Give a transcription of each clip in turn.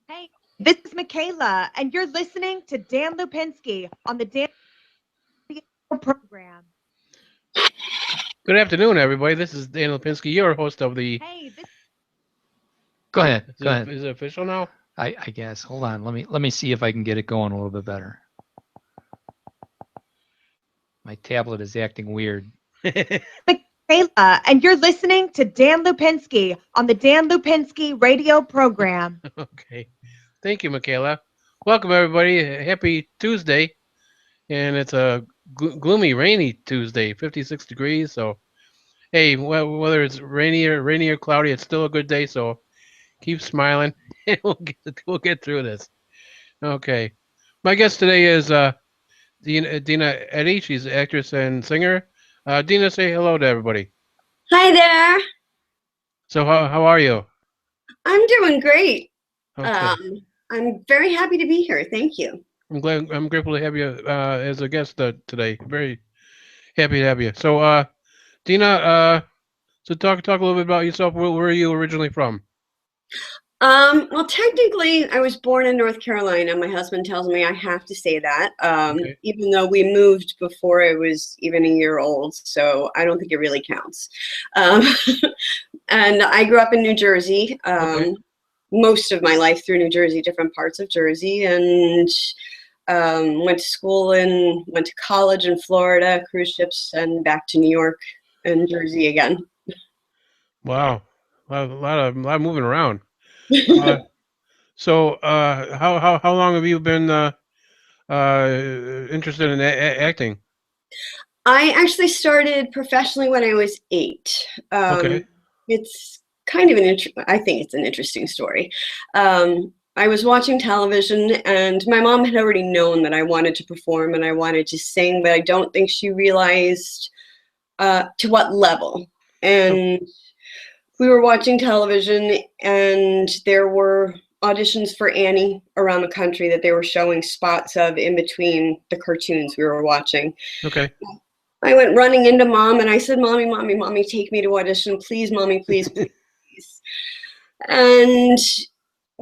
Hey, this is Michaela, and you're listening to Dan Lupinski on the Dan program. Good afternoon, everybody. This is Dan Lupinski, your host of the. Hey, this Go ahead. Is Go it, ahead. is it official now? I guess. Hold on. Let me see if I can get it going a little bit better. My tablet is acting weird. is Michaela, and you're listening to Dan Lupinski on the Dan Lupinski radio program. Okay. Thank you, Michaela. Welcome, everybody. Happy Tuesday. And it's a gloomy, rainy Tuesday, 56 degrees. So, hey, whether it's rainy or cloudy, it's still a good day. So keep smiling, and we'll get through this. Okay. My guest today is Deena Eddy. She's an actress and singer. Deena, say hello to everybody. Hi there. So how are you? I'm doing great. Okay. I'm very happy to be here. Thank you. I'm grateful to have you as a guest today. Very happy to have you. So, Deena, so talk a little bit about yourself. Where are you originally from? Well, technically, I was born in North Carolina. My husband tells me I have to say that, Okay. even though we moved before I was even a year old. So I don't think it really counts. Um, and I grew up in New Jersey. Okay. Most of my life through New Jersey, different parts of Jersey, and went to school and went to college in Florida, cruise ships, and back to New York and Jersey again. Wow. A lot of moving around. Uh, so, how long have you been interested in acting? I actually started professionally when I was 8. Okay. It's kind of I think it's an interesting story. I was watching television, and my mom had already known that I wanted to perform and I wanted to sing, but I don't think she realized to what level. Oh, And we were watching television, and there were auditions for Annie around the country that they were showing spots of in between the cartoons we were watching. okay. I went running into mom and I said, Mommy, Mommy, Mommy, take me to audition. Please, Mommy, please, please, please. And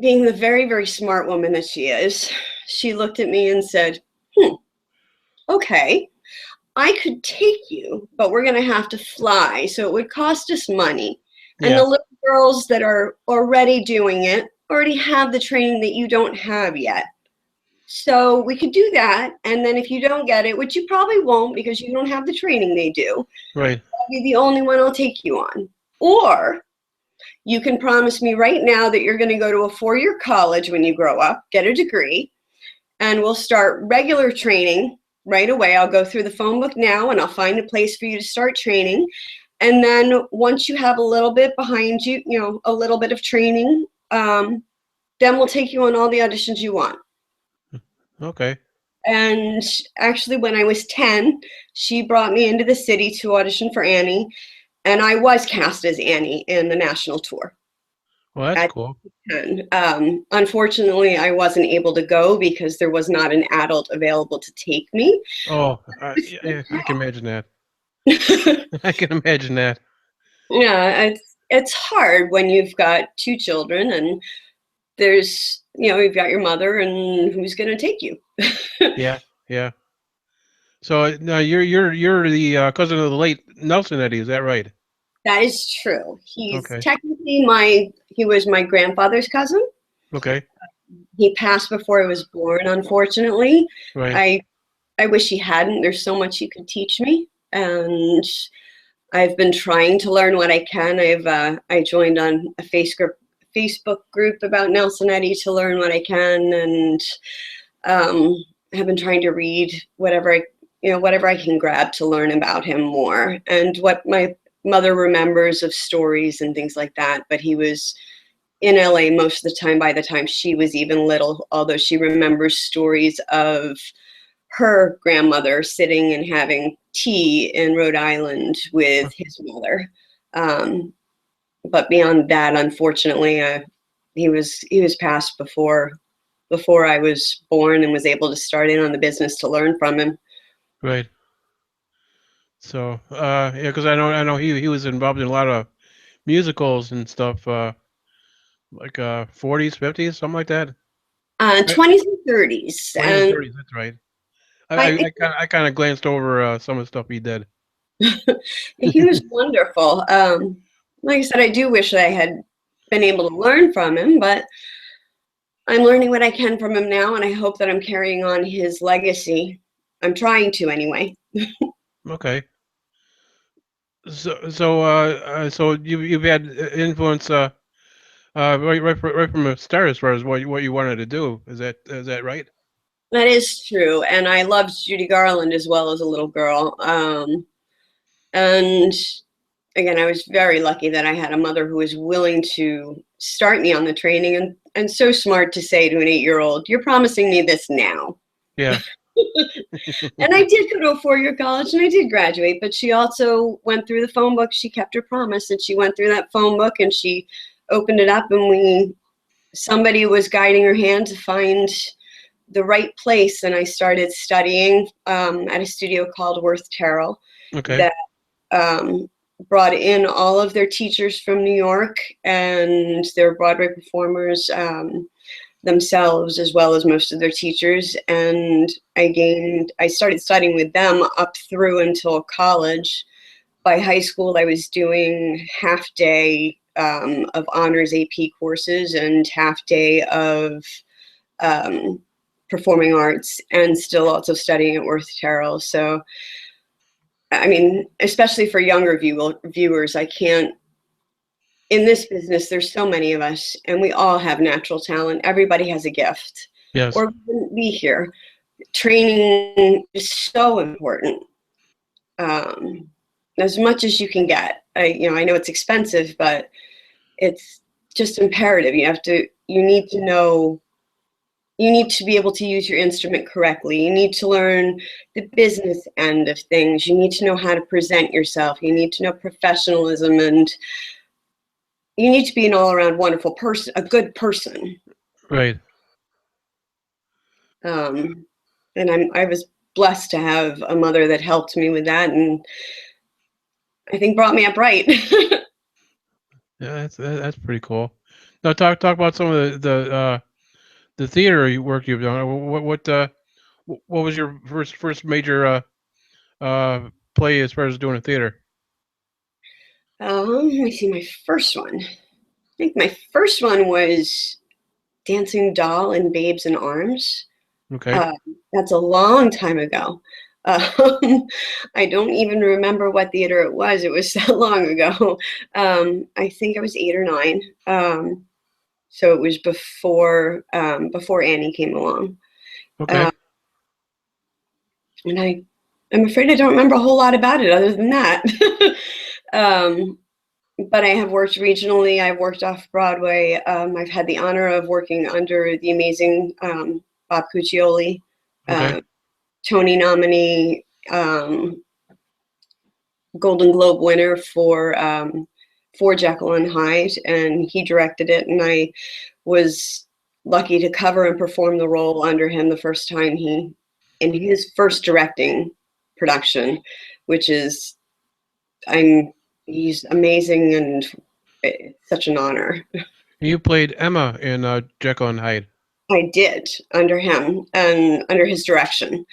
being the very, very smart woman that she is, she looked at me and said, okay, I could take you, but we're going to have to fly. So it would cost us money. And the Yeah. little girls that are already doing it already have the training that you don't have yet. So we could do that. And then if you don't get it, which you probably won't because you don't have the training they do, Right. I'll be the only one I'll take you on. Or you can promise me right now that you're going to go to a 4-year college when you grow up, get a degree, and we'll start regular training right away. I'll go through the phone book now and I'll find a place for you to start training. And then once you have a little bit behind you, a little bit of training, then we'll take you on all the auditions you want. Okay. And actually, when I was 10, she brought me into the city to audition for Annie, and I was cast as Annie in the national tour Well, that's at cool. 10. Unfortunately, I wasn't able to go because there was not an adult available to take me. Oh, yeah, I can imagine that. Yeah, I can imagine that. it's hard when you've got 2 children and there's you've got your mother and who's going to take you. Yeah. Yeah. So now you're the cousin of the late Nelson Eddy. Is that right? That is true. He's Okay. technically he was my grandfather's cousin. Okay. He passed before I was born, unfortunately. Right. I wish he hadn't. There's so much he could teach me, and I've been trying to learn what I can. I joined on a Facebook group about Nelson Eddy to learn what I can, and have been trying to read whatever I can grab to learn about him more, and what my mother remembers of stories and things like that. But he was in LA most of the time by the time she was even little, although she remembers stories of her grandmother sitting and having tea in Rhode Island with his mother. But beyond that, unfortunately, he was passed before I was born and was able to start in on the business to learn from him. Right. So yeah, because I know he was involved in a lot of musicals and stuff. like 40s, 50s, something like that. 20s and 30s, 20s and and 30s. That's right. I I kind of glanced over some of the stuff he did. he was wonderful. Like I said, I do wish I had been able to learn from him, but I'm learning what I can from him now, and I hope that I'm carrying on his legacy. I'm trying to anyway. Okay. So you've had influence right from the start as far as what you wanted to do. Is that right? That is true, and I loved Judy Garland as well as a little girl. And again, I was very lucky that I had a mother who was willing to start me on the training, and so smart to say to an 8-year-old, "You're promising me this now." Yeah. And I did go to a 4-year college and I did graduate, but she also went through the phone book. She kept her promise, and she went through that phone book and she opened it up, and somebody was guiding her hand to find the right place. And I started studying at a studio called Worth Terrell Okay. that brought in all of their teachers from New York and their Broadway performers themselves, as well as most of their teachers. And I started studying with them up through until college. By high school, I was doing half day of honors AP courses and half day of performing arts, and still also studying at Worth Terrell. So, I mean, especially for younger viewers, I can't, in this business, there's so many of us, and we all have natural talent. Everybody has a gift, Yes. or we wouldn't be here. Training is so important. As much as you can get. I know it's expensive, but it's just imperative. You need to be able to use your instrument correctly. You need to learn the business end of things. You need to know how to present yourself. You need to know professionalism, and you need to be an all-around wonderful person, a good person. Right. And I was blessed to have a mother that helped me with that, and I think brought me up right. Yeah, that's pretty cool. Now talk about some of the theater work you've done. What was your first major play as far as doing a theater? Let me see, my first one. I think my first one was Dancing Doll and Babes in Arms. Okay. That's a long time ago. I don't even remember what theater it was. It was so long ago. I think I was 8 or 9. So it was before Annie came along. Okay. And I'm afraid I don't remember a whole lot about it other than that. But I have worked regionally. I've worked off Broadway. I've had the honor of working under the amazing Bob Cuccioli, Okay. Tony nominee, Golden Globe winner for Jekyll and Hyde, and he directed it. And I was lucky to cover and perform the role under him the first time in his first directing production, which is he's amazing, and it's such an honor. You played Emma in Jekyll and Hyde. I did under him and under his direction.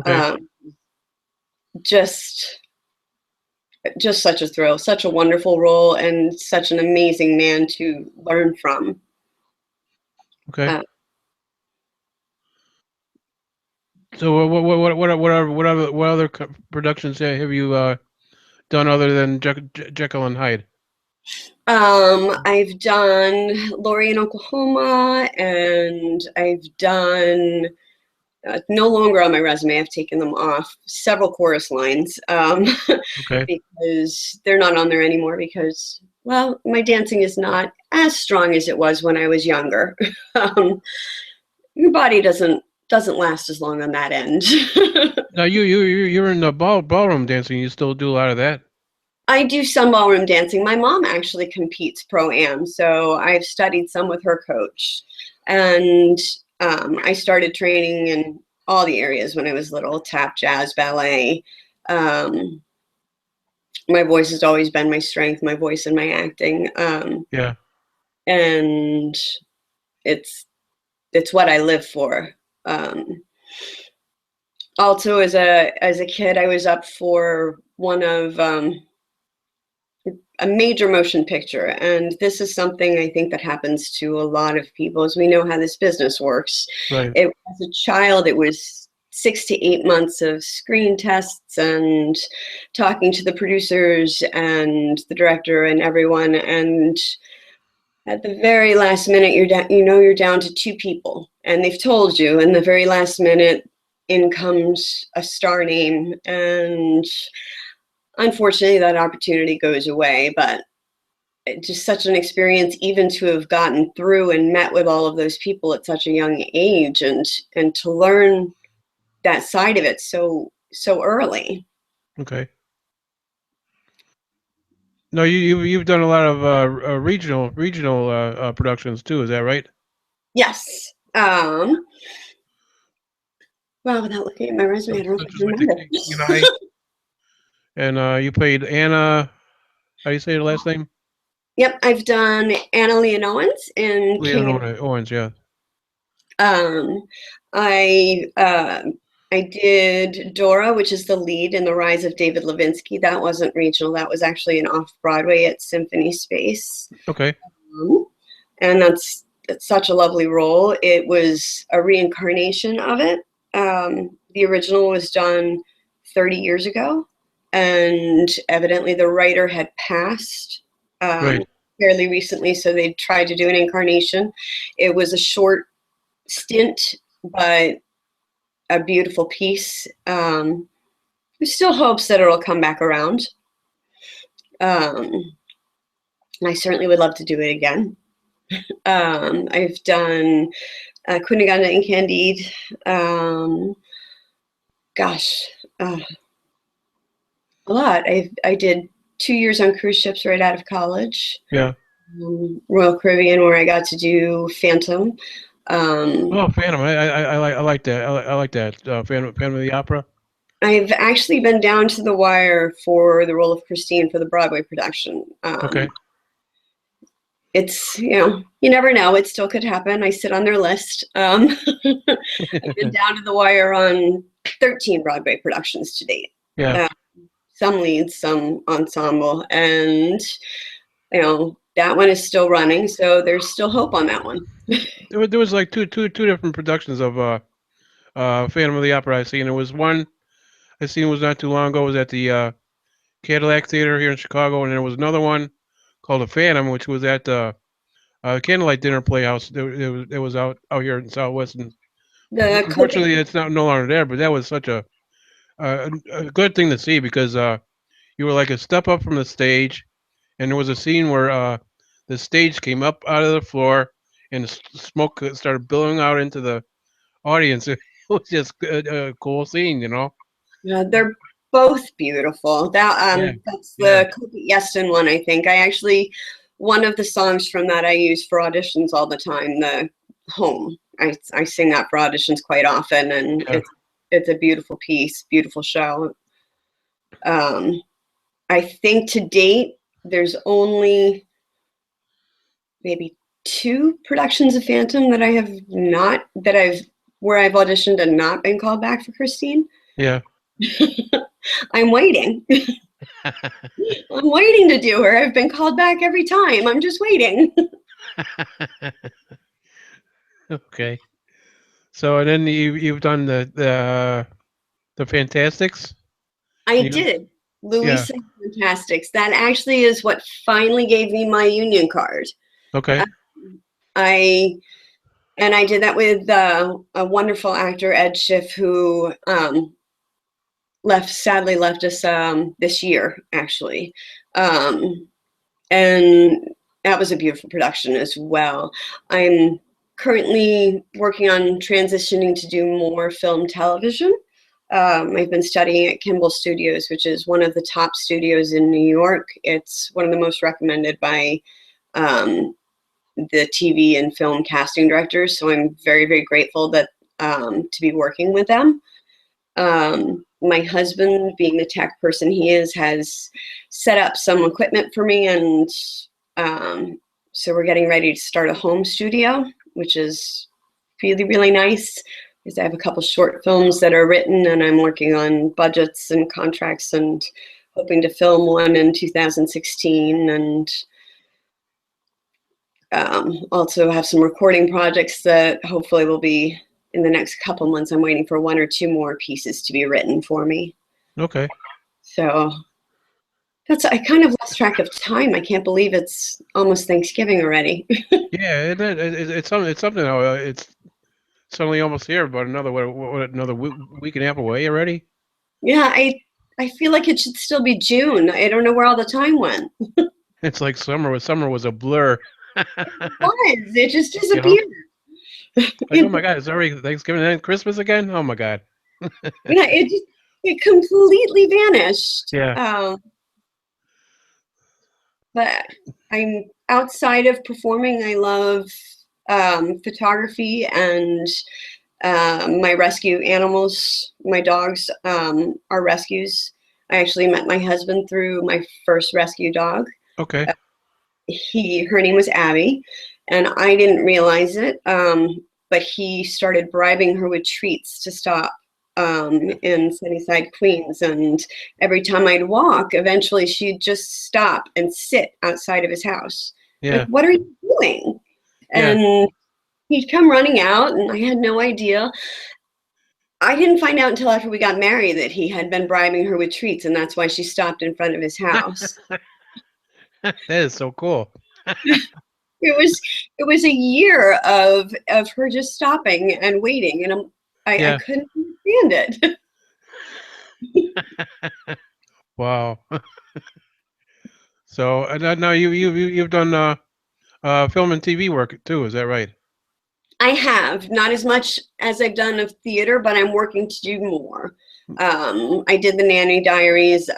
Okay. Just such a thrill, such a wonderful role, and such an amazing man to learn from. Okay. So what other productions have you done other than Jekyll and Hyde? I've done Laurie in Oklahoma, and I've done no longer on my resume. I've taken them off, several chorus lines, Okay. because they're not on there anymore. Because, well, my dancing is not as strong as it was when I was younger. Your body doesn't last as long on that end. Now you're in the ballroom dancing. You still do a lot of that. I do some ballroom dancing. My mom actually competes pro-am, so I've studied some with her coach. And I started training in all the areas when I was little: tap, jazz, ballet. My voice has always been my strength, my voice and my acting. Yeah. and it's what I live for. Also, as a kid, I was up for one of a major motion picture, and this is something I think that happens to a lot of people, as we know how this business works. Right. As a child, it was 6 to 8 months of screen tests and talking to the producers and the director and everyone, and at the very last minute, you're down to 2 people, and they've told you. In the very last minute, in comes a star name, and unfortunately, that opportunity goes away. But it's just such an experience, even to have gotten through and met with all of those people at such a young age, and to learn that side of it so early. Okay. No, you've done a lot of regional productions too. Is that right? Yes. Wow, without looking at my resume, I don't know if I Just like remember. and you played Anna. How do you say her last name? Yep, I've done Anna Leonowens in King. Owens, yeah. I did Dora, which is the lead in The Rise of David Lupinski. That wasn't regional. That was actually an off-Broadway at Symphony Space. Okay. And it's such a lovely role. It was a reincarnation of it. The original was done 30 years ago, and evidently the writer had passed Right. fairly recently, so they tried to do an incarnation. It was a short stint, but a beautiful piece. There's still hopes that it'll come back around. I certainly would love to do it again. I've done Cunegonde and Candide. A lot. I did 2 years on cruise ships right out of college. Yeah. Royal Caribbean, where I got to do Phantom. Phantom. I like that. I like that. Phantom of the Opera. I've actually been down to the wire for the role of Christine for the Broadway production. Okay. It's, you never know. It still could happen. I sit on their list. I've been down to the wire on 13 Broadway productions to date. Yeah. Some leads, some ensemble, and that one is still running, so there's still hope on that one. There was like two different productions of Phantom of the Opera I seen. There was one I seen was not too long ago. It was at the Cadillac Theater here in Chicago, and there was another one called The Phantom, which was at the Candlelight Dinner Playhouse. It was out here in Southwest, and unfortunately, it's no longer there. But that was such a good thing to see, because you were like a step up from the stage, and there was a scene where the stage came up out of the floor, and smoke started billowing out into the audience. It was just a cool scene, Yeah, they're both beautiful. That's the Yeston one, I think. One of the songs from that I use for auditions all the time, the Home. I sing that for auditions quite often, and it's a beautiful piece, beautiful show. I think to date, there's only maybe 2 productions of Phantom that where I've auditioned and not been called back for Christine. Yeah. I'm waiting. I'm waiting to do her. I've been called back every time. I'm just waiting. Okay. So, and then you've done the Fantastics. I did. Louis Fantastics. That actually is what finally gave me my union card. Okay. I did that with a wonderful actor, Ed Schiff, who sadly left us this year, actually. And that was a beautiful production as well. I'm currently working on transitioning to do more film television. I've been studying at Kimball Studios, which is one of the top studios in New York. It's one of the most recommended by the TV and film casting directors. So I'm very, very grateful that to be working with them. My husband, being the tech person he is, has set up some equipment for me, and So we're getting ready to start a home studio, which is really, really nice, because I have a couple short films that are written, and I'm working on budgets and contracts and hoping to film one in 2016, and also have some recording projects that hopefully will be in the next couple months. I'm waiting for 1 or 2 more pieces to be written for me. Okay. So I kind of lost track of time. I can't believe it's almost Thanksgiving already. Yeah, it's something. It's suddenly almost here, but another week and a half away already. Yeah, I feel like it should still be June. I don't know where all the time went. It's like summer. Summer was a blur. It just disappeared. Like, oh my God, it's already Thanksgiving and Christmas again. Oh my God. Yeah, it completely vanished. Yeah. But I'm outside of performing. I love photography and my rescue animals. My dogs are rescues. I actually met my husband through my first rescue dog. Okay. Her name was Abby, and I didn't realize it. But he started bribing her with treats to stop in Sunnyside, Queens. And every time I'd walk, eventually she'd just stop and sit outside of his house. Yeah. Like, what are you doing? Yeah. And he'd come running out, and I had no idea. I didn't find out until after we got married that he had been bribing her with treats, and that's why she stopped in front of his house. That is so cool. It was a year of her just stopping and waiting, and I couldn't understand it. Wow. So now you've done film and TV work too. Is that right? I have, not as much as I've done of theater, but I'm working to do more. I did the Nanny Diaries.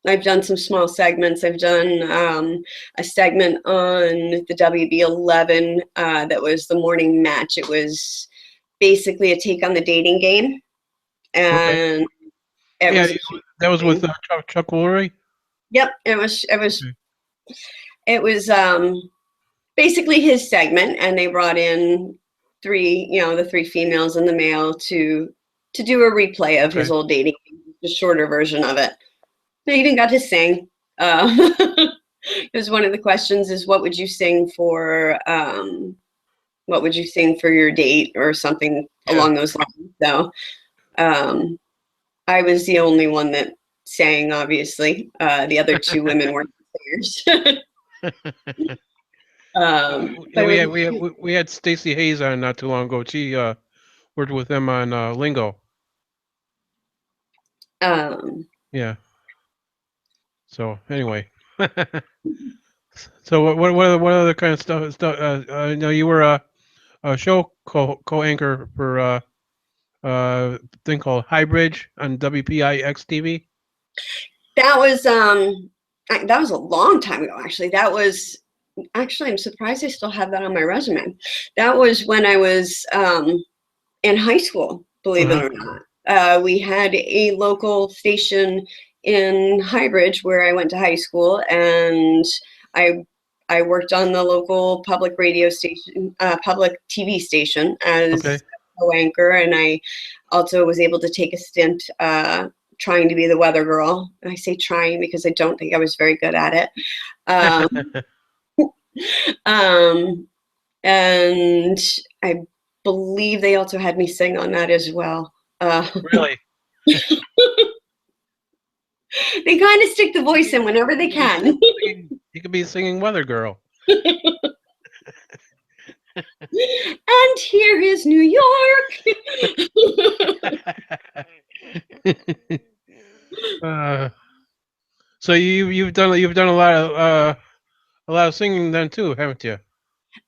I've done some small segments. I've done a segment on the WB11 that was the morning match. It was basically a take on the dating game, and that was with Chuck Woolery. Yep, it was basically his segment, and they brought in the 3 females and the male to do a replay of his old dating game, the shorter version of it. They even got to sing. It was one of the questions is what would you sing for your date or something along those lines. So I was the only one that sang, obviously. The other 2 women weren't singers. We had Stacey Hayes on not too long ago. She worked with them on Lingo. Yeah. So anyway, so what other kind of stuff? No, you were a show co-anchor for a thing called Highbridge on WPIX TV. That was a long time ago. Actually, I'm surprised I still have that on my resume. That was when I was in high school. Believe it or not, we had a local station in Highbridge where I went to high school, and I worked on the local public radio station, public TV station as a co-anchor, and I also was able to take a stint trying to be the weather girl. And I say trying because I don't think I was very good at it. And I believe they also had me sing on that as well. Really? They kind of stick the voice in whenever they can. You could be singing Weather Girl. And here is New York. So you've done a lot of singing then too, haven't you?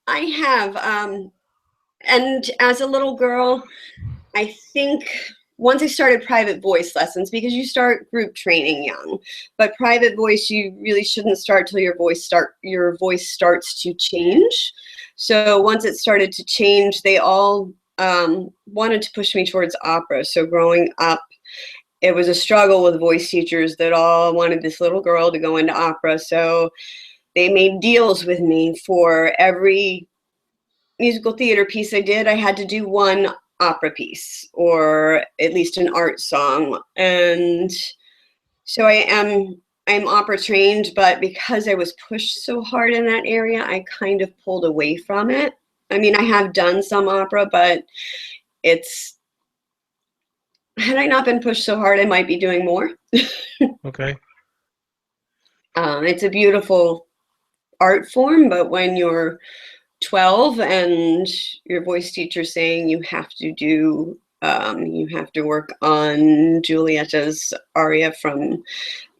I have. And as a little girl, I think once I started private voice lessons, because you start group training young, but private voice you really shouldn't start till your voice starts to change. So once it started to change, they all wanted to push me towards opera. So growing up, it was a struggle with voice teachers that all wanted this little girl to go into opera. So they made deals with me for every musical theater piece I did. I had to do one opera piece or at least an art song. And so I'm opera trained, but because I was pushed so hard in that area, I kind of pulled away from it. I mean, I have done some opera, but had I not been pushed so hard, I might be doing more. Okay. It's a beautiful art form, but when you're 12 and your voice teacher's saying you have to work on Giulietta's aria from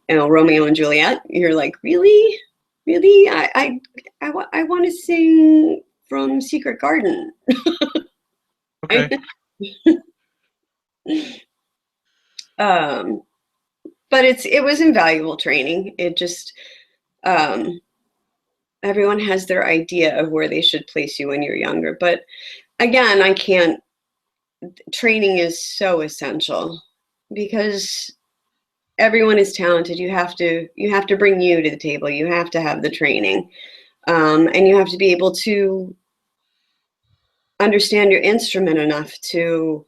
Romeo and Juliet, you're like, really? I want to sing from Secret Garden. Okay. But it was invaluable training. It just everyone has their idea of where they should place you when you're younger. But again, training is so essential because everyone is talented. You have to bring you to the table. You have to have the training. And you have to be able to understand your instrument enough to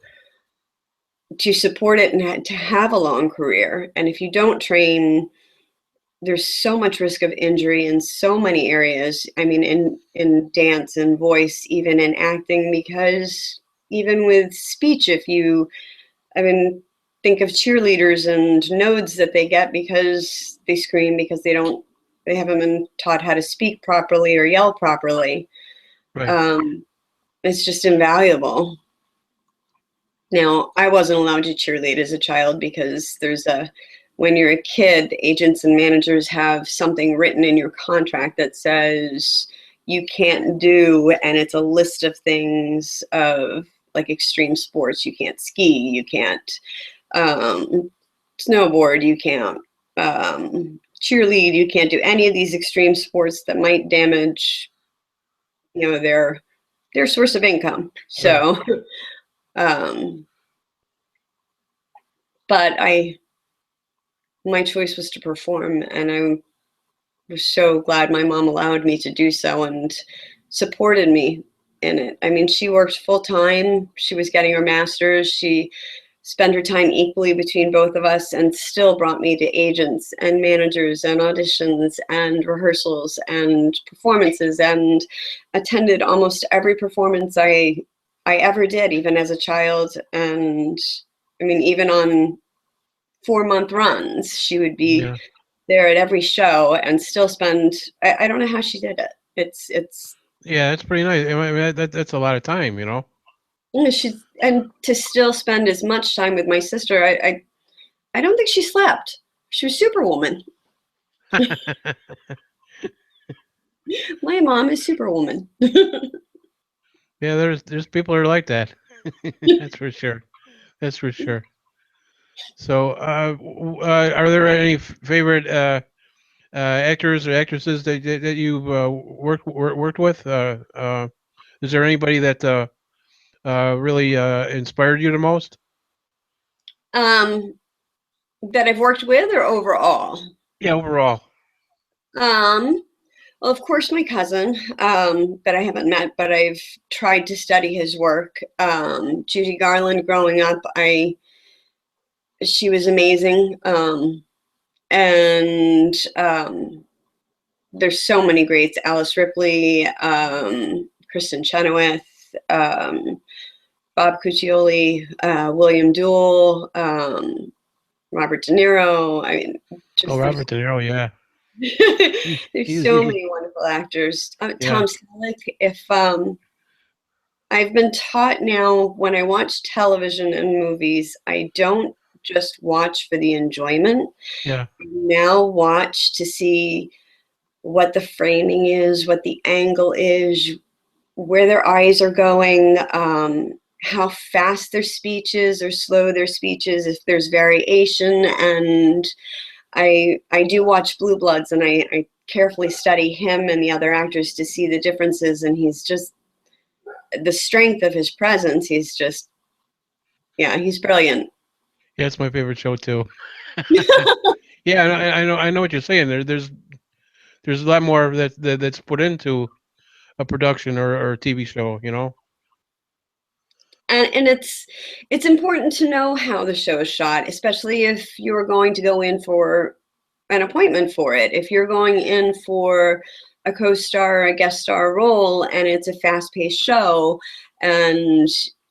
support it and to have a long career. And if you don't train, there's so much risk of injury in so many areas. I mean, in dance and voice, even in acting, because even with speech, think of cheerleaders and nodes that they get because they scream because they haven't been taught how to speak properly or yell properly. Right. It's just invaluable. Now, I wasn't allowed to cheerlead as a child because when you're a kid, agents and managers have something written in your contract that says you can't do, and it's a list of things of like extreme sports. You can't ski, you can't snowboard, you can't cheerlead, you can't do any of these extreme sports that might damage, their source of income. So, but my choice was to perform, and I was so glad my mom allowed me to do so and supported me in it. I mean, she worked full time. She was getting her master's. She spent her time equally between both of us and still brought me to agents and managers and auditions and rehearsals and performances and attended almost every performance I ever did, even as a child. And I mean, even on 4-month runs, she would be there at every show and still spend. I don't know how she did it. It's Yeah, it's pretty nice. I mean, that's a lot of time, and to still spend as much time with my sister. I don't think she slept. She was Superwoman. My mom is Superwoman. Yeah, there's people who are like that. That's for sure. That's for sure. So, are there any favorite actors or actresses that you've worked with? Is there anybody that really inspired you the most? That I've worked with, or overall? Yeah, overall. Well, of course, my cousin, that I haven't met, but I've tried to study his work. Judy Garland, growing up, she was amazing. And there's so many greats: Alice Ripley, Kristen Chenoweth, Bob Cuccioli, William Dewell, Robert De Niro. I mean, Robert De Niro, yeah. There's so many wonderful actors. Tom Selleck. If I've been taught now, when I watch television and movies, I don't just watch for the enjoyment. Yeah. I now watch to see what the framing is, what the angle is, where their eyes are going, how fast their speech is or slow their speech is, if there's variation. And I do watch Blue Bloods, and I carefully study him and the other actors to see the differences. And he's just, the strength of his presence, he's brilliant. Yeah, it's my favorite show too. Yeah, I know what you're saying. There's there's a lot more that's put into a production or a TV show. And it's important to know how the show is shot, especially if you're going to go in for an appointment for it. If you're going in for a co-star or a guest star role and it's a fast-paced show and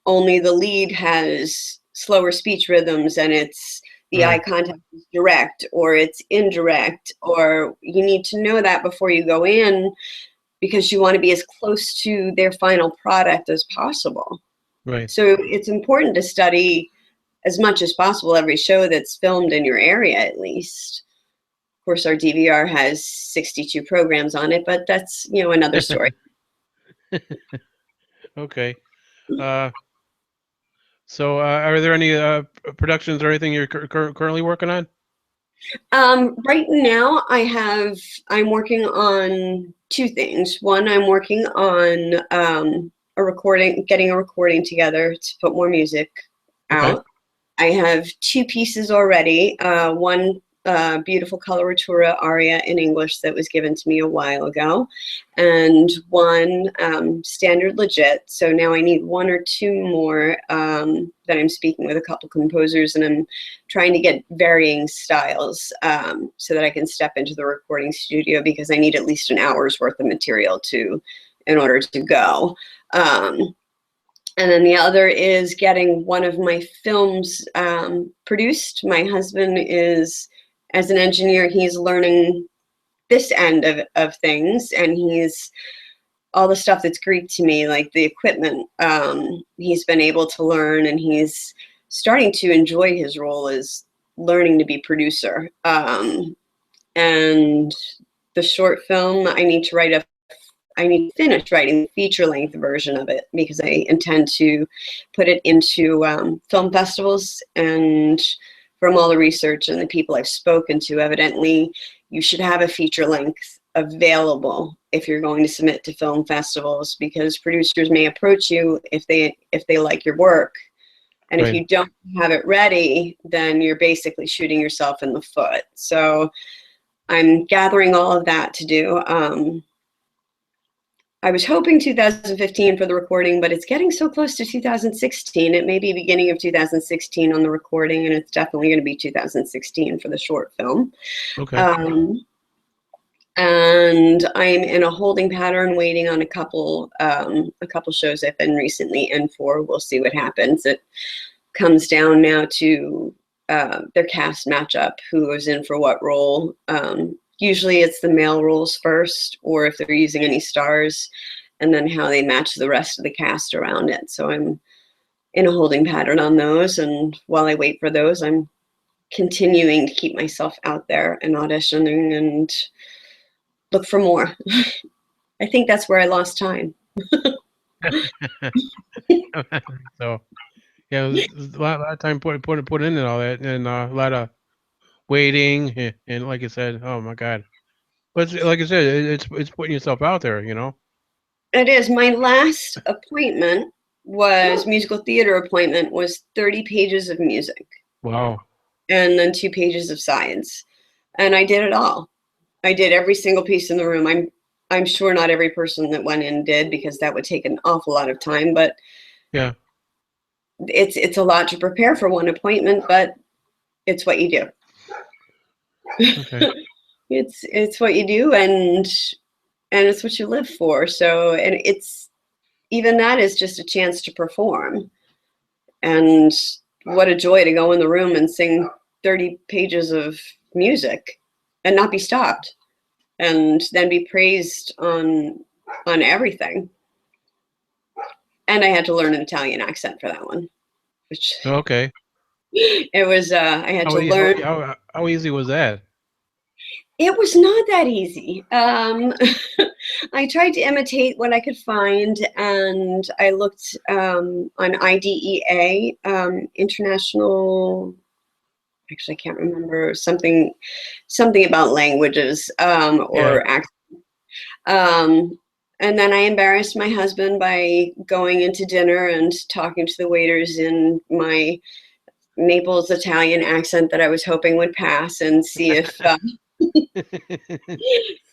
only the lead has slower speech rhythms and it's the eye contact is direct or it's indirect, or you need to know that before you go in because you want to be as close to their final product as possible. Right. So it's important to study as much as possible every show that's filmed in your area, at least. Of course, our DVR has 62 programs on it, but that's, another story. Okay. So are there any productions or anything you're currently working on? Right now, I'm working on two things. One, I'm working on getting a recording together to put more music out. I have two pieces already. One beautiful coloratura aria in English that was given to me a while ago, and one standard legit. So now I need one or two more that I'm speaking with a couple composers, and I'm trying to get varying styles so that I can step into the recording studio, because I need at least an hour's worth of material in order to go. And then the other is getting one of my films produced. My husband is, as an engineer, he's learning this end of things, and he's all the stuff that's Greek to me, like the equipment, he's been able to learn, and he's starting to enjoy his role as learning to be producer. And the short film, I need to finish writing the feature-length version of it, because I intend to put it into film festivals. And from all the research and the people I've spoken to, evidently you should have a feature-length available if you're going to submit to film festivals, because producers may approach you if they like your work. And if you don't have it ready, then you're basically shooting yourself in the foot. So I'm gathering all of that to do. I was hoping 2015 for the recording, but it's getting so close to 2016. It may be beginning of 2016 on the recording, and it's definitely going to be 2016 for the short film. Okay. And I'm in a holding pattern, waiting on a couple shows I've been recently in for. We'll see what happens. It comes down now to their cast matchup, who goes in for what role. Usually it's the male roles first, or if they're using any stars, and then how they match the rest of the cast around it. So I'm in a holding pattern on those, and while I wait for those, I'm continuing to keep myself out there and auditioning and look for more. I think that's where I lost time. So, yeah, there's a lot of time put in and all that, and a lot of waiting, and like I said, oh my God. But like I said, it's putting yourself out there, It is. My last appointment musical theater appointment was 30 pages of music. Wow. And then 2 pages of science. And I did it all. I did every single piece in the room. I'm sure not every person that went in did, because that would take an awful lot of time, but yeah, it's a lot to prepare for one appointment, but it's what you do. okay. It's what you do, and it's what you live for. So, and even that is just a chance to perform. And what a joy to go in the room and sing 30 pages of music and not be stopped, and then be praised on everything. And I had to learn an Italian accent for that one, which Okay. it was I had to learn. How easy was that? It was not that easy. I tried to imitate what I could find, and I looked on IDEA, International. Actually, I can't remember, something about languages or accent. And then I embarrassed my husband by going into dinner and talking to the waiters in my Naples Italian accent that I was hoping would pass, and see if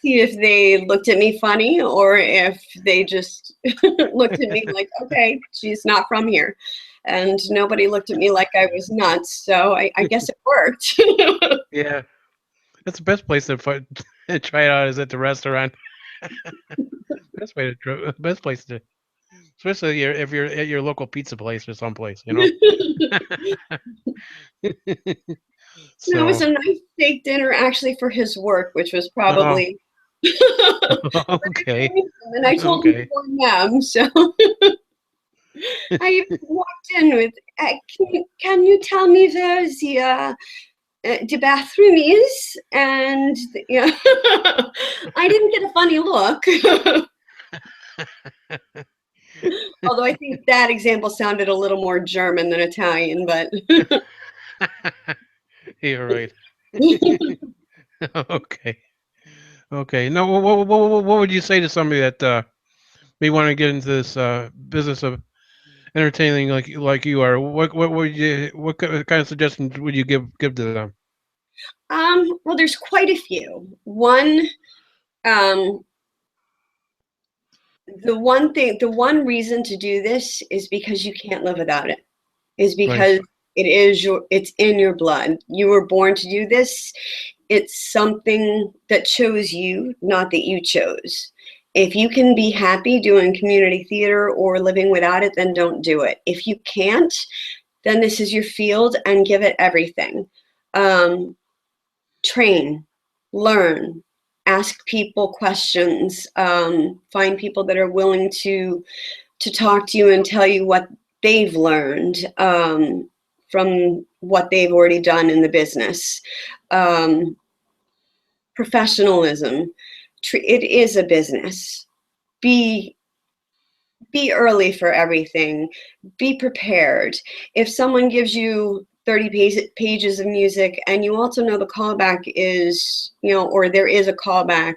See if they looked at me funny or if they just looked at me like, okay, she's not from here. And nobody looked at me like I was nuts. So I guess it worked. Yeah, that's the best place to try it out is at the restaurant. Best place to, especially if you're at your local pizza place or someplace, you know. It was So, a nice steak dinner actually for his work, which was oh, probably. okay, And I told him okay. for them, so I even walked in with, can you tell me where the bathroom is? And yeah, I didn't get a funny look. Although I think that example sounded a little more German than Italian, but You're right. Okay, okay. No, what would you say to somebody that may want to get into this business of entertaining like you are? What would you kind of suggestions would you give to them? well, there's quite a few. One, um, the one reason to do this is because you can't live without it. Is Right, because it's in your blood. You were born to do this. It's something that chose you, not that you chose. If you can be happy doing community theater or living without it, then don't do it. If you can't, then this is your field and give it everything. Train, learn, ask people questions, find people that are willing to talk to you and tell you what they've learned from what they've already done in the business. Professionalism, it is a business. Be early for everything. Be prepared. If someone gives you 30 pages of music and you also know the callback is, or there is a callback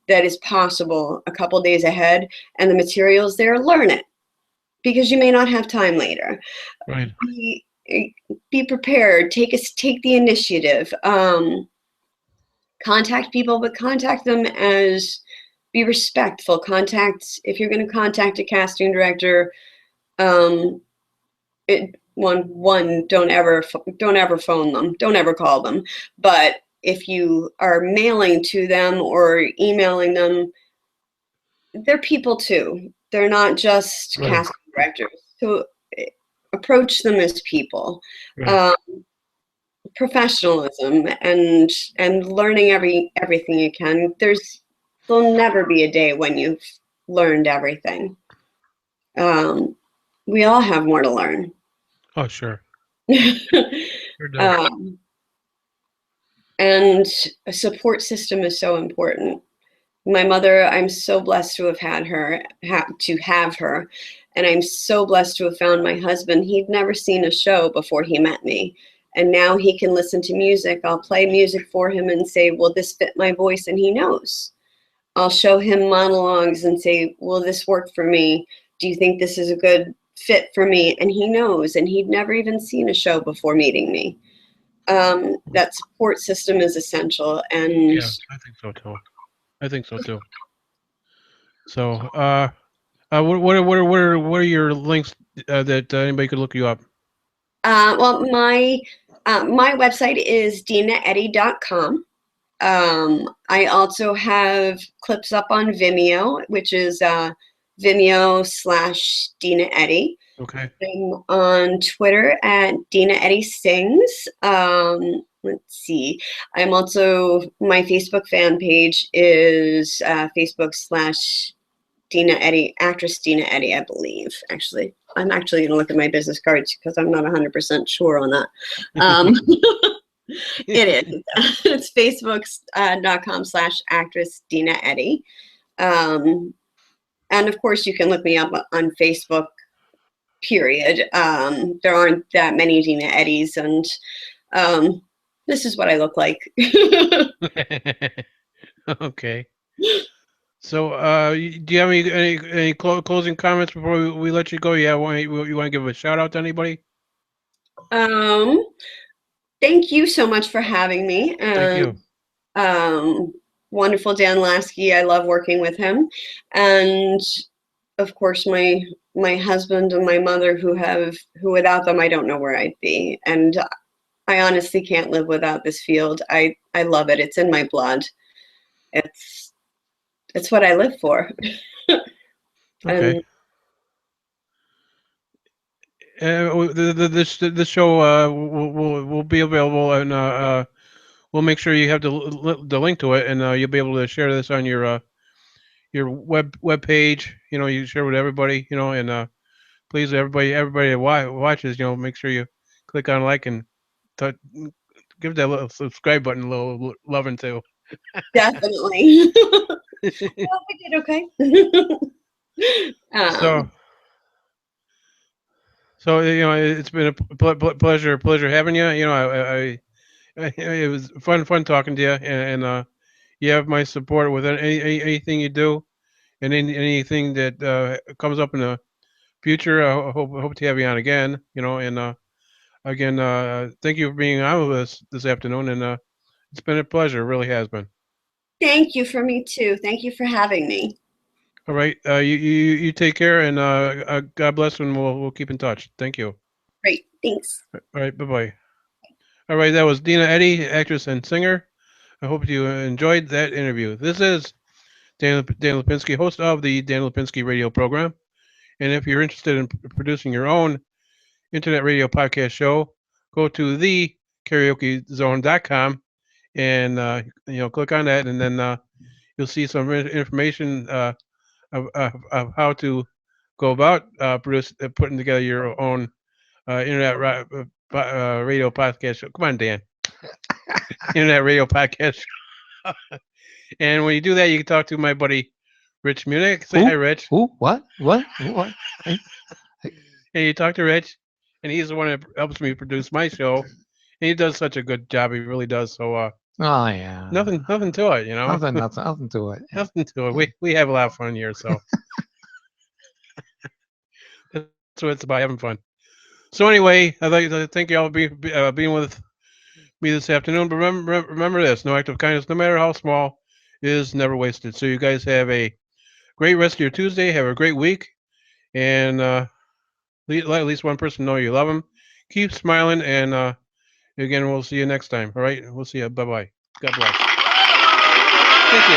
that is possible a couple days ahead and the material's there, learn it because you may not have time later. right. Be prepared. Take the initiative. Contact people, but contact them as be respectful. If you're going to contact a casting director, don't ever phone them, don't ever call them. But if you are mailing to them or emailing them, they're people too. They're not just Right, casting directors. So approach them as people. right. Professionalism and learning everything you can. There'll never be a day when you've learned everything. We all have more to learn. Oh, sure. Sure do. And a support system is so important. My mother, I'm so blessed to have had her, and I'm so blessed to have found my husband. He'd never seen a show before he met me. And now he can listen to music. I'll play music for him and say, will this fit my voice? And he knows. I'll show him monologues and say, will this work for me? Do you think this is a good fit for me? And he knows. And he'd never even seen a show before meeting me. That support system is essential. And Yeah, I think so too. I think so too. So, what are your links that anybody could look you up? well, my website is deenaeddy.com. I also have clips up on Vimeo, which is Vimeo/Deena Eddy. Okay. I'm on Twitter at Deena Eddy Sings. Let's see. I'm also, my Facebook fan page is Facebook/Deena Eddy, actress Deena Eddy, I believe. Actually, I'm actually going to look at my business cards because I'm not 100% sure on that. It is. It's facebook.com/actress Deena Eddy. And of course, you can look me up on Facebook, period. There aren't that many Deena Eddys, and this is what I look like. Okay. So, do you have any closing comments before we let you go? Yeah, you want to give a shout out to anybody? Thank you so much for having me. Thank you. Wonderful Dan Lasky. I love working with him. And of course, my husband and my mother, who without them, I don't know where I'd be. And I honestly can't live without this field. I love it. It's in my blood. It's what I live for. Okay. The show will be available, and we'll make sure you have the link to it, and you'll be able to share this on your web page. You share with everybody. And please, everybody that watches, make sure you click on like and t- give that little subscribe button a little loving too. Definitely. Well, we did okay. So it's been a pleasure having you. It was fun talking to you, and you have my support with anything you do, and anything that comes up in the future. I hope to have you on again. And again, thank you for being on with us this afternoon, and it's been a pleasure. It really has been. Thank you for me too. Thank you for having me. All right, you take care, and God bless, and we'll keep in touch. Thank you. Great, thanks. All right, bye. All right, that was Deena Eddy, actress and singer. I hope you enjoyed that interview. This is Dan Lupinski, host of the Dan Lupinski radio program. And if you're interested in producing your own internet radio podcast show, go to thekaraokezone.com and click on that, and then you'll see some information of how to go about putting together your own internet radio podcast show. Come on, Dan. Internet radio podcast. And when you do that, you can talk to my buddy Rich Munich. Say hi, Rich. Who? What? And you talk to Rich, and he's the one that helps me produce my show. And he does such a good job. He really does. So oh yeah. nothing to it, Nothing to it. Nothing to it. We have a lot of fun here, so that's what it's about, having fun. So anyway, I'd like to thank you all for being with me this afternoon. But remember this: no act of kindness, no matter how small, is never wasted. So you guys have a great rest of your Tuesday. Have a great week, and let at least one person know you love them. Keep smiling, and again, we'll see you next time. All right, we'll see you. Bye. God bless. Thank you.